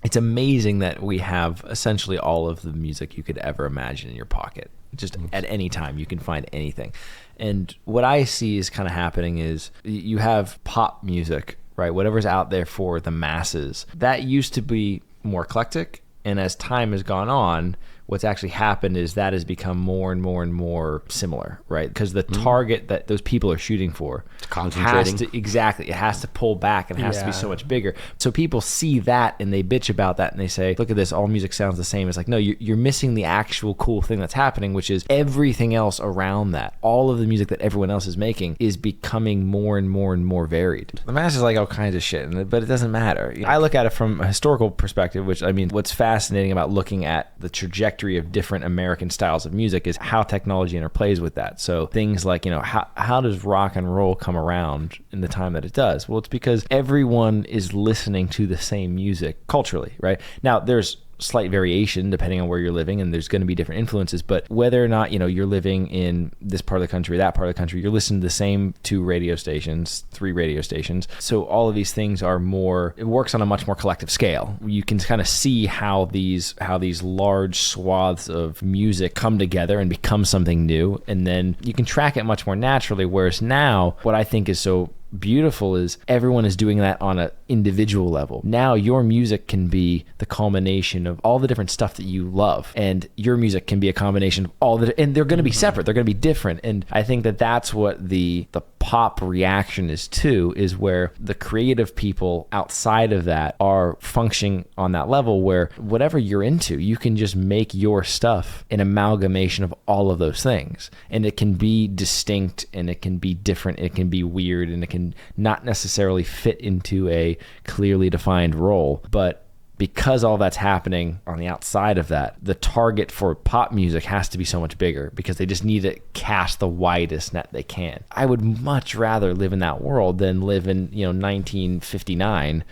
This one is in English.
It's amazing that we have essentially all of the music you could ever imagine in your pocket. Just at any time, you can find anything. And what I see is kind of happening is you have pop music, right? Whatever's out there for the masses. That used to be more eclectic. And as time has gone on, what's actually happened is that has become more and more and more similar, right? Because the target that those people are shooting for concentrating. It has to pull back and it has to be so much bigger. So people see that and they bitch about that and they say, look at this, all music sounds the same. It's like, no, you're missing the actual cool thing that's happening, which is everything else around that. All of the music that everyone else is making is becoming more and more and more varied. The masses like all kinds of shit, but it doesn't matter. I look at it from a historical perspective, which, I mean, what's fascinating about looking at the trajectory of different American styles of music is how technology interplays with that. So things like, how does rock and roll come around in the time that it does? Well, it's because everyone is listening to the same music culturally, right? Now, there's slight variation depending on where you're living, and there's going to be different influences, but whether or not you're living in this part of the country, that part of the country, you're listening to the same 2 radio stations, 3 radio stations. So all of these things it works on a much more collective scale. You can kind of see how these large swaths of music come together and become something new, and then you can track it much more naturally. Whereas now, what I think is so beautiful is everyone is doing that on an individual level. Now your music can be the culmination of all the different stuff that you love, and your music can be a combination of all and they're going to be separate, they're going to be different. And I think that that's what the pop reaction is too, is where the creative people outside of that are functioning on that level where whatever you're into, you can just make your stuff an amalgamation of all of those things, and it can be distinct and it can be different, it can be weird, and it can not necessarily fit into a clearly defined role. But because all that's happening on the outside of that, the target for pop music has to be so much bigger because they just need to cast the widest net they can. I would much rather live in that world than live in 1959